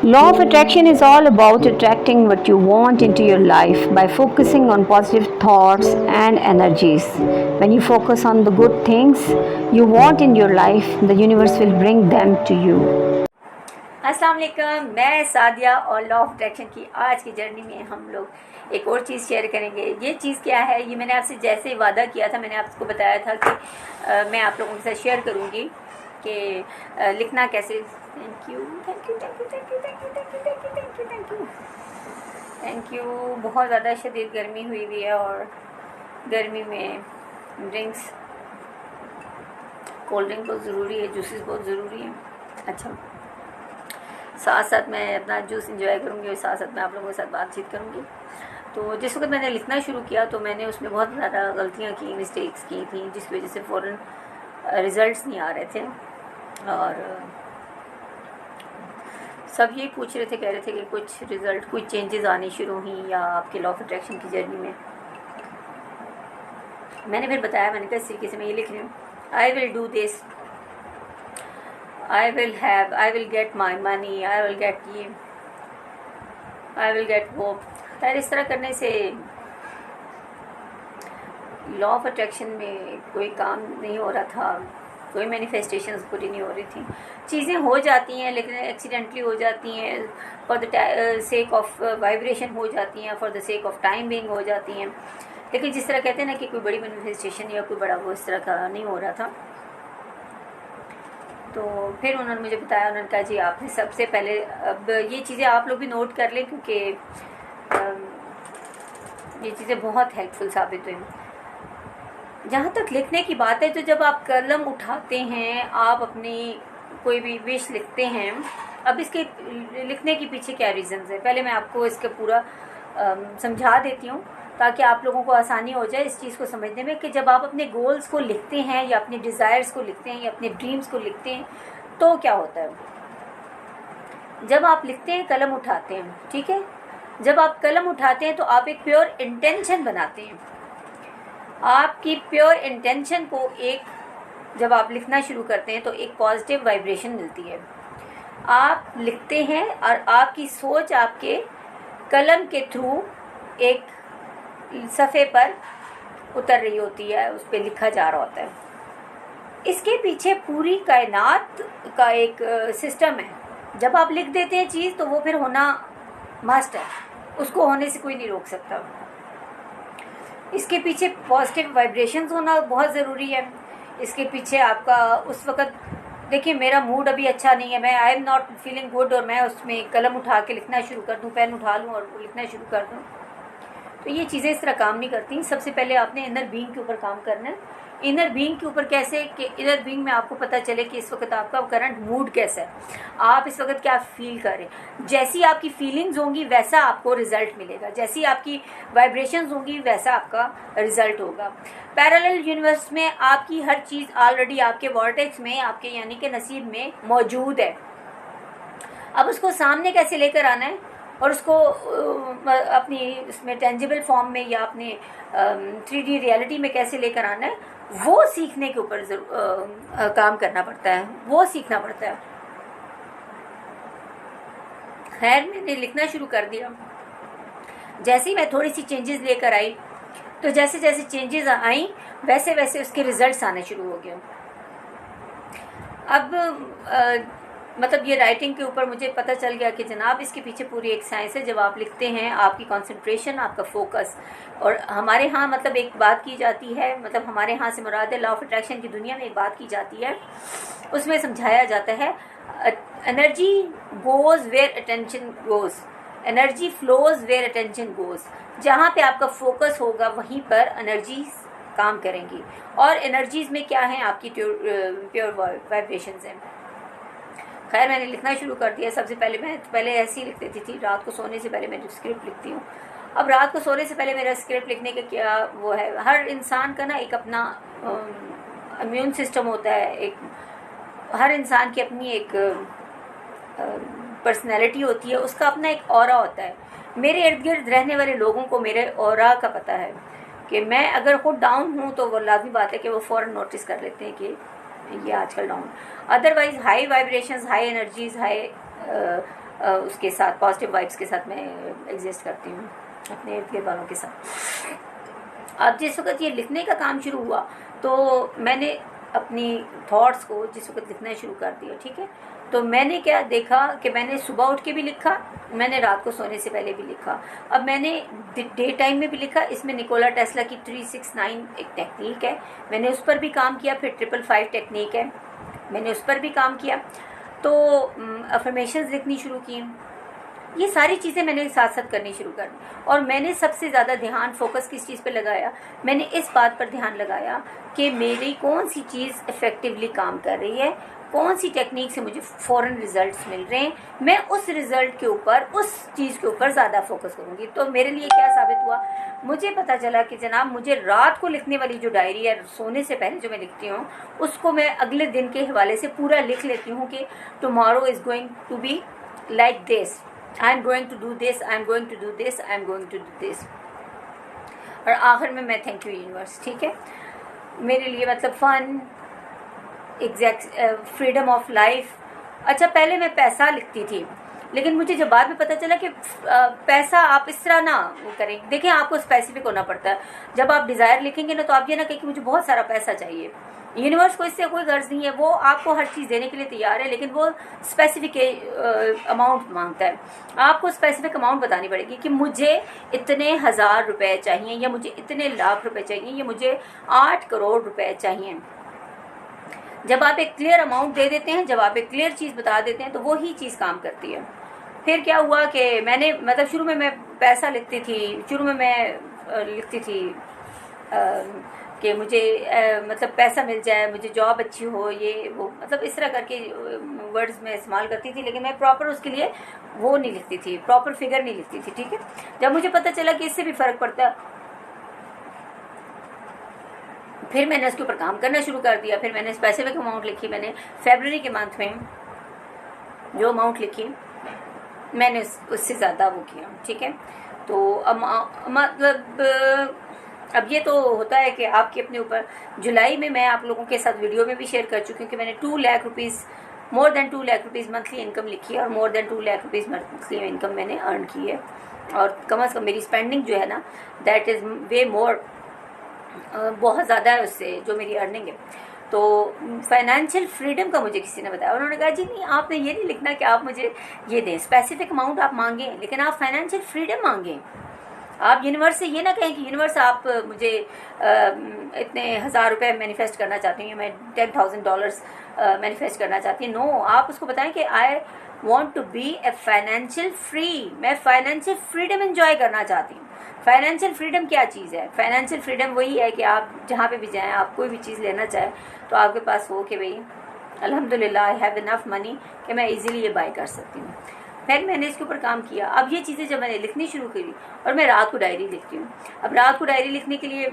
Law of attraction is all about attracting what you want into your life by focusing on positive thoughts and energies. When you focus on the good things you want in your life, the universe will bring them to you. अस्सलाम वालेकुम, मैं सादिया और law of attraction की आज की journey में हम लोग एक और चीज़ शेयर करेंगे। ये चीज़ क्या है, ये मैंने आपसे जैसे वादा किया था, मैंने आपको बताया था कि मैं आप लोगों के साथ शेयर करूँगी कि लिखना कैसे। Thank you thank you thank you thank you thank you thank you thank you thank you thank you thank you. बहुत ज़्यादा शदीद गर्मी हुई हुई है और गर्मी में ड्रिंक्स, कोल्ड ड्रिंक बहुत ज़रूरी है, जूसेस बहुत ज़रूरी है। अच्छा, साथ साथ मैं अपना जूस इंजॉय करूँगी और साथ साथ मैं आप लोगों के साथ बातचीत करूँगी। तो जिस वक्त मैंने लिखना शुरू किया तो मैंने उसमें बहुत ज़्यादा गलतियाँ की, मिस्टेक्स की थी, जिसकी वजह से फ़ौरन रिज़ल्ट्स नहीं आ रहे थे। और सब ये पूछ रहे थे, कह रहे थे कि कुछ रिज़ल्ट, कुछ चेंजेस आने शुरू हुई या आपके लॉ ऑफ अट्रैक्शन की जर्नी में। मैंने फिर बताया, मैंने कहा इस तरीके से मैं ये लिख रही हूँ, I will do this, I will get my money, I will get ये, I will get वो। खैर इस तरह करने से लॉ ऑफ अट्रैक्शन में कोई काम नहीं हो रहा था, कोई मैनिफेस्टेशंस पूरी नहीं हो रही थी। चीज़ें हो जाती हैं लेकिन एक्सीडेंटली हो जाती हैं, for the sake of vibration हो जाती हैं, for the sake of time being हो जाती हैं। लेकिन जिस तरह कहते हैं ना कि कोई बड़ी मैनिफेस्टेशन या कोई बड़ा वो, इस तरह का नहीं हो रहा था। तो फिर उन्होंने मुझे बताया, उन्होंने कहा जी आपने सबसे पहले, अब ये चीज़ें आप लोग भी नोट कर लें क्योंकि ये चीज़ें बहुत हेल्पफुल साबित हुई। जहाँ तक लिखने की बात है, तो जब आप कलम उठाते हैं, आप अपनी कोई भी विश लिखते हैं, अब इसके लिखने के पीछे क्या रीज़न्स है, पहले मैं आपको इसका पूरा समझा देती हूँ ताकि आप लोगों को आसानी हो जाए इस चीज़ को समझने में कि जब आप अपने गोल्स को लिखते हैं या अपने डिज़ायर्स को लिखते हैं या अपने ड्रीम्स को लिखते हैं तो क्या होता है। जब आप लिखते हैं, कलम उठाते हैं, ठीक है, जब आप कलम उठाते हैं तो आप एक प्योर इंटेंशन बनाते हैं। आपकी प्योर इंटेंशन को एक, जब आप लिखना शुरू करते हैं तो एक पॉजिटिव वाइब्रेशन मिलती है। आप लिखते हैं और आपकी सोच आपके कलम के थ्रू एक सफ़े पर उतर रही होती है, उस पर लिखा जा रहा होता है। इसके पीछे पूरी कायनात का एक सिस्टम है। जब आप लिख देते हैं चीज़ तो वो फिर होना मस्ट है, उसको होने से कोई नहीं रोक सकता। इसके पीछे पॉजिटिव वाइब्रेशंस होना बहुत ज़रूरी है। इसके पीछे आपका उस वक़्त, देखिए मेरा मूड अभी अच्छा नहीं है, मैं I am not feeling good, और मैं उसमें कलम उठा के लिखना शुरू कर दूँ, पेन उठा लूँ और लिखना शुरू कर दूँ, तो ये चीज़ें इस तरह काम नहीं करती। सबसे पहले आपने इनर बीइंग के ऊपर काम करना है। इनर बीइंग के ऊपर कैसे, कि इनर बीइंग में आपको पता चले कि इस वक्त आपका करंट मूड कैसा है, आप इस वक्त क्या फील करें। जैसी आपकी फीलिंग्स होंगी वैसा आपको रिजल्ट मिलेगा, जैसी आपकी वाइब्रेशंस होंगी वैसा आपका रिजल्ट होगा। पैरेलल यूनिवर्स में आपकी हर चीज़ ऑलरेडी आपके वॉर्टेक्स में, आपके यानी कि नसीब में मौजूद है। अब उसको सामने कैसे लेकर आना है और उसको अपनी इसमें टेंजिबल फॉर्म में या अपने 3D रियलिटी में कैसे लेकर आना है, वो सीखने के ऊपर काम करना पड़ता है, वो सीखना पड़ता है। खैर मैंने लिखना शुरू कर दिया। जैसे ही मैं थोड़ी सी चेंजेस लेकर आई तो जैसे जैसे चेंजेस आई वैसे वैसे उसके रिजल्ट्स आने शुरू हो गए। अब मतलब ये राइटिंग के ऊपर मुझे पता चल गया कि जनाब इसके पीछे पूरी एक साइंस है। जब आप लिखते हैं, आपकी कंसंट्रेशन, आपका फोकस, और हमारे यहाँ मतलब एक बात की जाती है, मतलब हमारे यहाँ से मुराद है लॉ ऑफ अट्रैक्शन की दुनिया में एक बात की जाती है, उसमें समझाया जाता है energy goes where attention goes, energy flows where attention goes. जहाँ पे आपका फोकस होगा वहीं पर एनर्जी काम करेंगी, और एनर्जीज में क्या है, आपकी प्योर वाइब्रेशंस हैं। खैर मैंने लिखना शुरू कर दिया। सबसे पहले मैं पहले ऐसे ही लिख देती थी, रात को सोने से पहले मैं स्क्रिप्ट लिखती हूँ। अब रात को सोने से पहले मेरा स्क्रिप्ट लिखने का क्या वो है, हर इंसान का ना एक अपना इम्यून सिस्टम होता है, एक हर इंसान की अपनी एक पर्सनैलिटी होती है, उसका अपना एक ऑरा होता है। मेरे इर्द गिर्द रहने वाले लोगों को मेरे ऑरा का पता है कि मैं अगर खुद डाउन हूँ तो वो लाजमी बात है कि वो फ़ौरन नोटिस कर लेते हैं कि ये आजकल down. Otherwise high vibrations, high energies, high उसके साथ, पॉजिटिव वाइब्स के साथ मैं एग्जिस्ट करती हूँ अपने इर्द गिर्द वालों के साथ। अब जिस वक्त ये लिखने का काम शुरू हुआ तो मैंने अपनी थॉट्स को जिस वक्त लिखना शुरू कर दिया, ठीक है। तो मैंने क्या देखा कि मैंने सुबह उठ के भी लिखा, मैंने रात को सोने से पहले भी लिखा, अब मैंने डे टाइम में भी लिखा। इसमें निकोला टेस्ला की 369 एक टेक्निक है, मैंने उस पर भी काम किया। फिर 555 टेक्निक है, मैंने उस पर भी काम किया। तो अफर्मेशंस लिखनी शुरू की। ये सारी चीज़ें मैंने साथ साथ करनी शुरू कर दी। और मैंने सबसे ज़्यादा ध्यान, फोकस किस चीज़ पे लगाया, मैंने इस बात पर ध्यान लगाया कि मेरी कौन सी चीज़ इफ़ेक्टिवली काम कर रही है, कौन सी टेक्निक से मुझे फ़ौरन रिजल्ट्स मिल रहे हैं, मैं उस रिज़ल्ट के ऊपर, उस चीज़ के ऊपर ज़्यादा फोकस करूँगी। तो मेरे लिए क्या साबित हुआ, मुझे पता चला कि जनाब मुझे रात को लिखने वाली जो डायरी है, सोने से पहले जो मैं लिखती हूँ, उसको मैं अगले दिन के हवाले से पूरा लिख लेती हूँ कि tomorrow is going to be like this, I am going to do this, I am going to do this, I am going to do this. और आखिर में मैं थैंक यू यूनिवर्स, ठीक है। मेरे लिए मतलब फ़न, एग्जैक्ट फ्रीडम ऑफ लाइफ। अच्छा, पहले मैं पैसा लिखती थी, लेकिन मुझे जब बाद में पता चला कि पैसा आप इस तरह ना वो करें। देखिए, आपको स्पेसिफिक होना पड़ता है। जब आप डिज़ायर लिखेंगे ना, तो आप ये ना कहें कि मुझे बहुत सारा पैसा चाहिए। यूनिवर्स को इससे कोई गर्ज नहीं है, वो आपको हर चीज़ देने के लिए तैयार है, लेकिन वो स्पेसिफिक अमाउंट मांगता है। आपको स्पेसिफिक अमाउंट बतानी पड़ेगी कि मुझे इतने 1000 रुपये चाहिए, या मुझे इतने लाख रुपए चाहिए, या मुझे 8 करोड़ रुपए चाहिए। जब आप एक क्लियर अमाउंट दे देते हैं, जब आप एक क्लियर चीज़ बता देते हैं, तो वो ही चीज़ काम करती है। फिर क्या हुआ कि मैंने मतलब शुरू में मैं पैसा लिखती थी, शुरू में मैं लिखती थी कि मुझे मतलब पैसा मिल जाए, मुझे जॉब अच्छी हो, ये वो, मतलब इस तरह करके वर्ड्स में इस्तेमाल करती थी, लेकिन मैं प्रॉपर उसके लिए वो नहीं लिखती थी, प्रॉपर फिगर नहीं लिखती थी, ठीक है। जब मुझे पता चला कि इससे भी फ़र्क पड़ता है, फिर मैंने उसके ऊपर काम करना शुरू कर दिया। फिर मैंने स्पेसिफिक अमाउंट लिखी। मैंने फरवरी के मंथ में जो अमाउंट लिखी, मैंने उससे ज़्यादा वो किया, ठीक है। तो मतलब अब ये तो होता है कि आपके अपने ऊपर। जुलाई में मैं आप लोगों के साथ वीडियो में भी शेयर कर चुकी हूँ कि मैंने 2 lakh rupees, more than 2 lakh rupees monthly income लिखी है, और more than 2 lakh rupees monthly income मैंने अर्न की है। और कम अज़ कम मेरी स्पेंडिंग जो है ना, दैट इज़ वे मोर, बहुत ज़्यादा है उससे जो मेरी अर्निंग है। तो फाइनेंशियल फ्रीडम का मुझे किसी ने बताया, उन्होंने कहा जी नहीं, आपने ये नहीं लिखना कि आप मुझे ये दें, स्पेसिफिक अमाउंट आप मांगें, लेकिन आप फाइनेंशियल फ्रीडम मांगें। आप यूनिवर्स से ये ना कहें कि यूनिवर्स आप मुझे इतने 1000 रुपये मैनिफेस्ट करना चाहती हूँ, मैं $10,000 मैनिफेस्ट करना चाहती हूँ। नो, आप उसको बताएं कि I want to be a financial free, मैं फाइनेंशियल फ्रीडम एंजॉय करना चाहती हूँ। फाइनेंशियल फ्रीडम क्या चीज़ है? फाइनेंशियल फ्रीडम वही है कि आप जहाँ पे भी जाएं, आप कोई भी चीज़ लेना चाहें तो आपके पास हो कि भाई अल्हम्दुलिल्लाह आई हैव इनफ मनी कि मैं इजीली ये बाय कर सकती हूँ। फिर मैंने इसके ऊपर काम किया। अब ये चीज़ें जब मैंने लिखनी शुरू करी, और मैं रात को डायरी लिखती हूँ। अब रात को डायरी लिखने के लिए,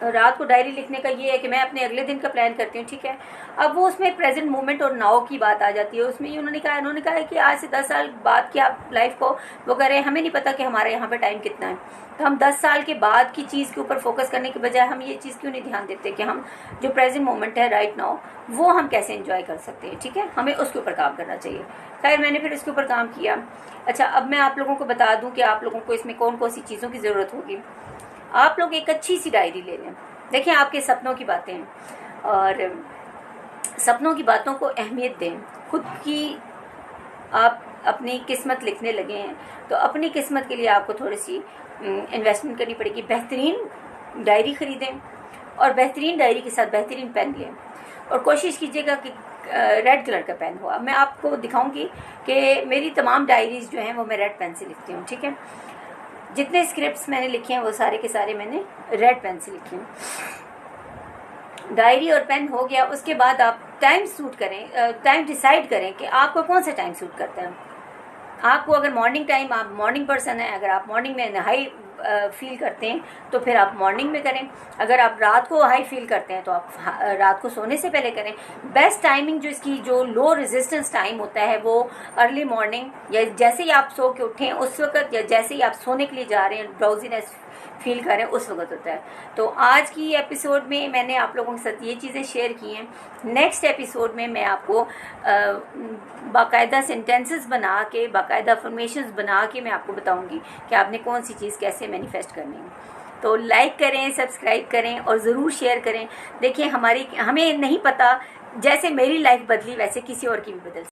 रात को डायरी लिखने का ये है कि मैं अपने अगले दिन का प्लान करती हूँ, ठीक है। अब वो उसमें प्रेजेंट मोमेंट और नाउ की बात आ जाती है। उसमें ये उन्होंने कहा है कि आज से 10 साल बाद की आप लाइफ को वो करें, हमें नहीं पता कि हमारे यहाँ पे टाइम कितना है, तो हम 10 साल के बाद की चीज़ के ऊपर फोकस करने के बजाय हम ये चीज़ क्यों नहीं ध्यान देते कि हम जो प्रेजेंट मोमेंट है राइट नाउ, वो हम कैसे एंजॉय कर सकते हैं, ठीक है। हमें उसके ऊपर काम करना चाहिए। खैर, मैंने फिर उसके ऊपर काम किया। अच्छा, अब मैं आप लोगों को बता दूँ कि आप लोगों को इसमें कौन कौन सी चीज़ों की ज़रूरत होगी। आप लोग एक अच्छी सी डायरी ले लें। देखिए, आपके सपनों की बातें हैं, और सपनों की बातों को अहमियत दें। खुद की आप अपनी किस्मत लिखने लगे हैं, तो अपनी किस्मत के लिए आपको थोड़ी सी इन्वेस्टमेंट करनी पड़ेगी। बेहतरीन डायरी ख़रीदें, और बेहतरीन डायरी के साथ बेहतरीन पेन लें, और कोशिश कीजिएगा कि रेड कलर का पेन हो। अब मैं आपको दिखाऊंगी कि मेरी तमाम डायरीज़ जो हैं वो मैं रेड पेन से लिखती हूँ, ठीक है। जितने स्क्रिप्ट्स मैंने लिखे हैं वो सारे के सारे मैंने रेड पेन से लिखे हैं। डायरी और पेन हो गया। उसके बाद आप टाइम सूट करें, टाइम डिसाइड करें कि आपको कौन सा टाइम सूट करता है। आपको अगर मॉर्निंग टाइम, आप मॉर्निंग पर्सन है, अगर आप मॉर्निंग में हाई फील करते हैं तो फिर आप मॉर्निंग में करें। अगर आप रात को हाई फील करते हैं तो आप रात को सोने से पहले करें। बेस्ट टाइमिंग जो इसकी जो लो रेजिस्टेंस टाइम होता है वो अर्ली मॉर्निंग, या जैसे ही आप सो के उठें उस वक्त, या जैसे ही आप सोने के लिए जा रहे हैं, ड्राउजीनेस फील कर रहे हैं उस वक्त होता है। तो आज की एपिसोड में मैंने आप लोगों के साथ ये चीज़ें शेयर की हैं। नेक्स्ट एपिसोड में मैं आपको बाकायदा सेंटेंसेस बना के, बाकायदा अफर्मेशंस बना के मैं आपको बताऊंगी कि आपने कौन सी चीज़ कैसे मैनिफेस्ट करनी है। तो लाइक करें, सब्सक्राइब करें और ज़रूर शेयर करें। देखिए हमें नहीं पता, जैसे मेरी लाइफ बदली वैसे किसी और की भी बदल